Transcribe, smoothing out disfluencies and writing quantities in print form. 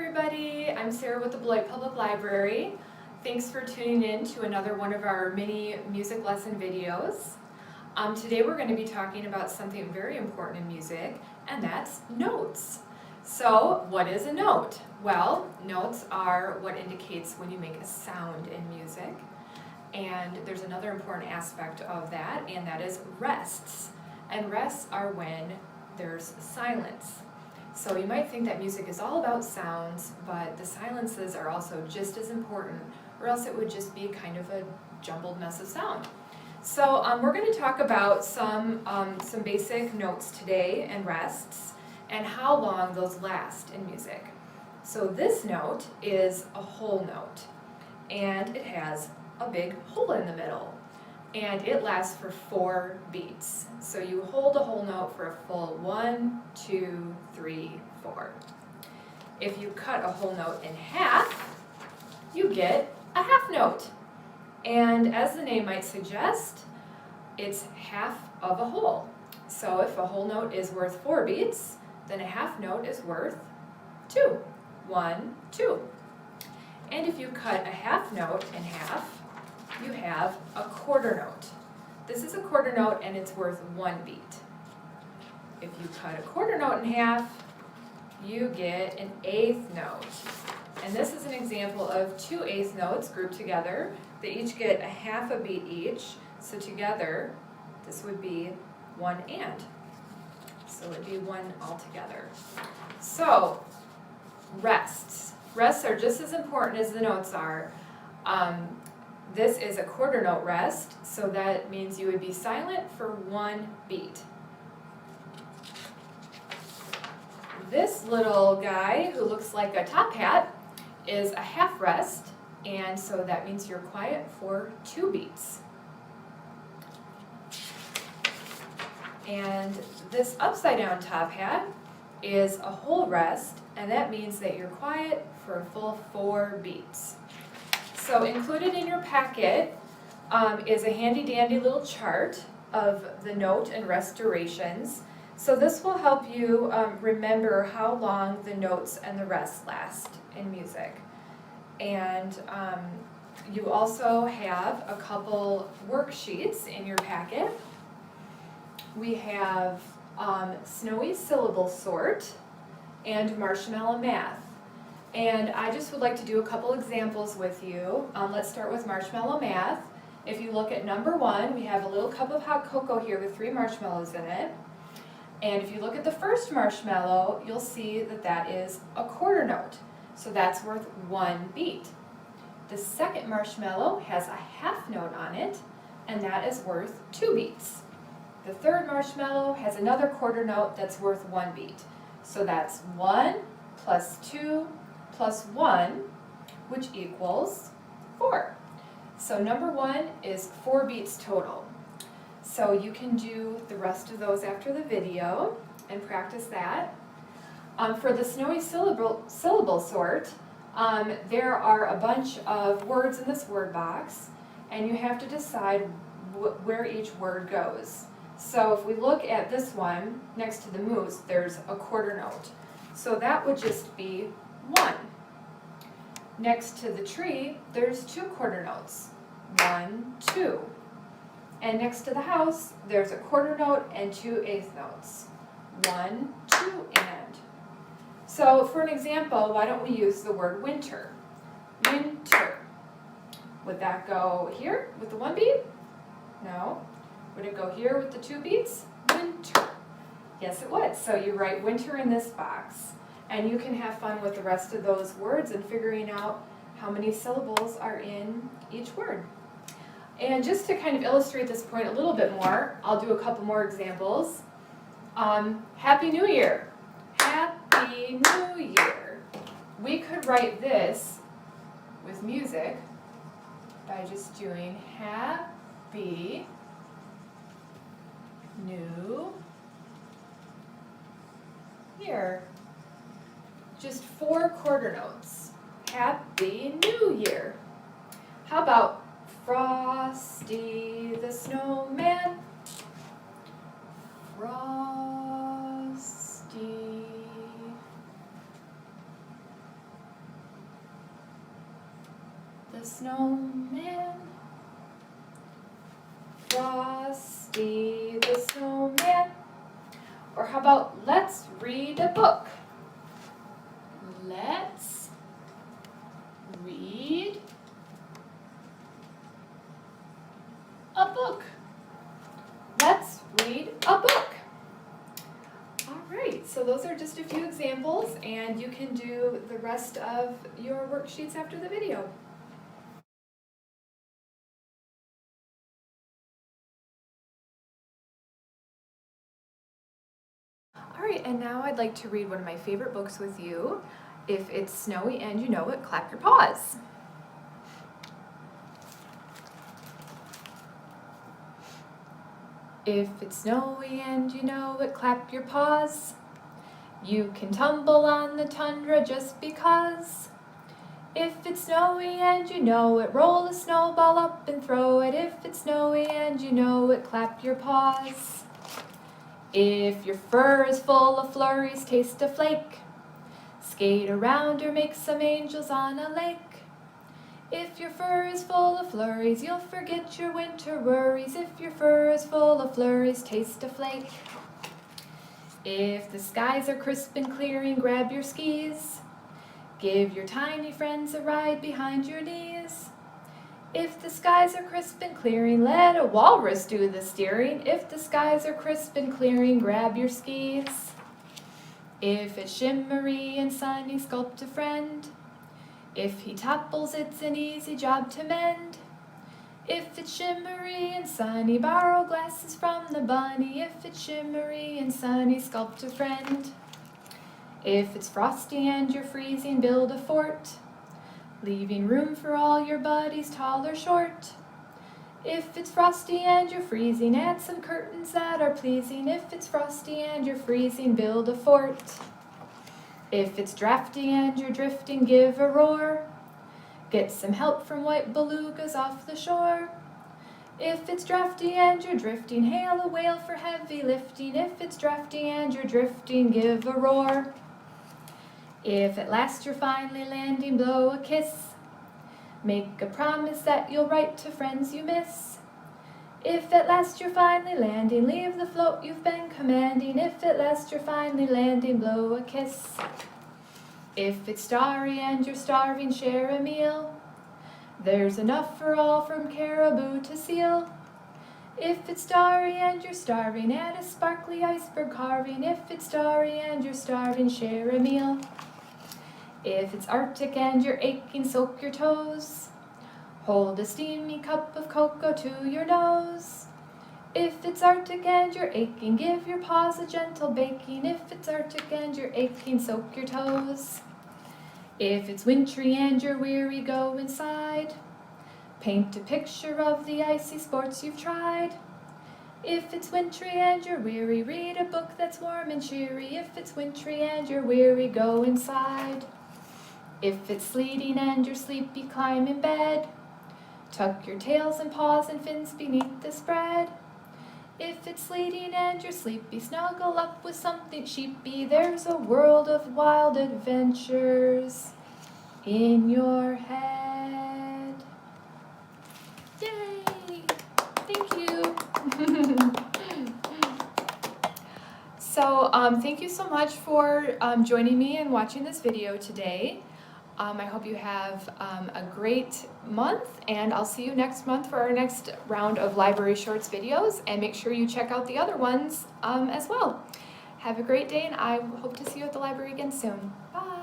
everybody, I'm Sarah with the Beloit Public Library. Thanks for tuning in to another one of our mini music lesson videos. Today we're going to be talking about something very important in music, and that's notes. So what is a note? Well, notes are what indicates when you make a sound in music. And there's another important aspect of that, and that is rests. And rests are when there's silence. So you might think that music is all about sounds, but the silences are also just as important, or else it would just be kind of a jumbled mess of sound. So we're going to talk about some basic notes today and rests, and how long those last in music. So this note is a whole note, and it has a big hole in the middle, and it lasts for 4 beats. So you hold a whole note for a full 1, 2, 3, 4. If you cut a whole note in half, you get a half note. And as the name might suggest, it's half of a whole. So if a whole note is worth 4 beats, then a half note is worth 2. 1, 2. And if you cut a half note in half, you have a quarter note. This is a quarter note and it's worth 1 beat. If you cut a quarter note in half, you get an eighth note. And this is an example of 2 eighth notes grouped together. They each get a half a beat each. So together, this would be 1 and. So it would be 1 altogether. So, rests. Rests are just as important as the notes are. This is a quarter note rest, so that means you would be silent for 1 beat. This little guy who looks like a top hat is a half rest, and so that means you're quiet for 2 beats. And this upside down top hat is a whole rest, and that means that you're quiet for a full 4 beats. So included in your packet is a handy dandy little chart of the note and rest durations. So this will help you remember how long the notes and the rests last in music. And you also have a couple worksheets in your packet. We have Snowy Syllable Sort and Marshmallow Math. And I just would like to do a couple examples with you. Let's start with Marshmallow Math. If you look at number 1, we have a little cup of hot cocoa here with 3 marshmallows in it. And if you look at the first marshmallow, you'll see that that is a quarter note. So that's worth 1 beat. The second marshmallow has a half note on it, and that is worth 2 beats. The third marshmallow has another quarter note that's worth 1 beat. So that's 1 plus 2 plus 1, which equals 4. So number 1 is 4 beats total. So you can do the rest of those after the video and practice that. For the Snowy Syllable Sort, there are a bunch of words in this word box, and you have to decide where each word goes. So if we look at this one, next to the moose, there's a quarter note. So that would just be 1. Next to the tree, there's 2 quarter notes. 1, 2. And next to the house, there's a quarter note and 2 eighth notes. 1, 2, and. So for an example, why don't we use the word winter? Winter. Would that go here with the 1 beat? No. Would it go here with the 2 beats? Winter. Yes, it would. So you write winter in this box. And you can have fun with the rest of those words and figuring out how many syllables are in each word. And just to kind of illustrate this point a little bit more, I'll do a couple more examples. Happy New Year. Happy New Year. We could write this with music by just doing Happy New Year. Just 4 quarter notes. Happy New Year. How about Frosty the Snowman? Frosty the snowman. Frosty the snowman. Or how about let's read a book? Let's read a book. Let's read a book. All right, so those are just a few examples, and you can do the rest of your worksheets after the video. All right, and now I'd like to read one of my favorite books with you. If it's snowy and you know it, clap your paws. If it's snowy and you know it, clap your paws. You can tumble on the tundra just because. If it's snowy and you know it, roll a snowball up and throw it. If it's snowy and you know it, clap your paws. If your fur is full of flurries, taste a flake. Skate around or make some angels on a lake. If your fur is full of flurries, you'll forget your winter worries. If your fur is full of flurries, taste a flake. If the skies are crisp and clearing, grab your skis. Give your tiny friends a ride behind your knees. If the skies are crisp and clearing, let a walrus do the steering. If the skies are crisp and clearing, grab your skis. If it's shimmery and sunny, sculpt a friend. If he topples, it's an easy job to mend. If it's shimmery and sunny, borrow glasses from the bunny. If it's shimmery and sunny, sculpt a friend. If it's frosty and you're freezing, build a fort, leaving room for all your buddies, tall or short. If it's frosty and you're freezing, add some curtains that are pleasing. If it's frosty and you're freezing, build a fort. If it's drafty and you're drifting, give a roar. Get some help from white belugas off the shore. If it's drafty and you're drifting, hail a whale for heavy lifting. If it's drafty and you're drifting, give a roar. If at last you're finally landing, blow a kiss. Make a promise that you'll write to friends you miss. If at last you're finally landing, leave the float you've been commanding. If at last you're finally landing, blow a kiss. If it's starry and you're starving, share a meal. There's enough for all from caribou to seal. If it's starry and you're starving, add a sparkly iceberg carving. If it's starry and you're starving, share a meal. If it's Arctic and you're aching, soak your toes. Hold a steamy cup of cocoa to your nose. If it's Arctic and you're aching, give your paws a gentle baking. If it's Arctic and you're aching, soak your toes. If it's wintry and you're weary, go inside. Paint a picture of the icy sports you've tried. If it's wintry and you're weary, read a book that's warm and cheery. If it's wintry and you're weary, go inside. If it's sleeting and you're sleepy, climb in bed. Tuck your tails and paws and fins beneath the spread. If it's sleeting and you're sleepy, snuggle up with something sheepy. There's a world of wild adventures in your head. Yay! Thank you. So thank you so much for joining me and watching this video today. I hope you have a great month, and I'll see you next month for our next round of Library Shorts videos, and make sure you check out the other ones as well. Have a great day, and I hope to see you at the library again soon. Bye!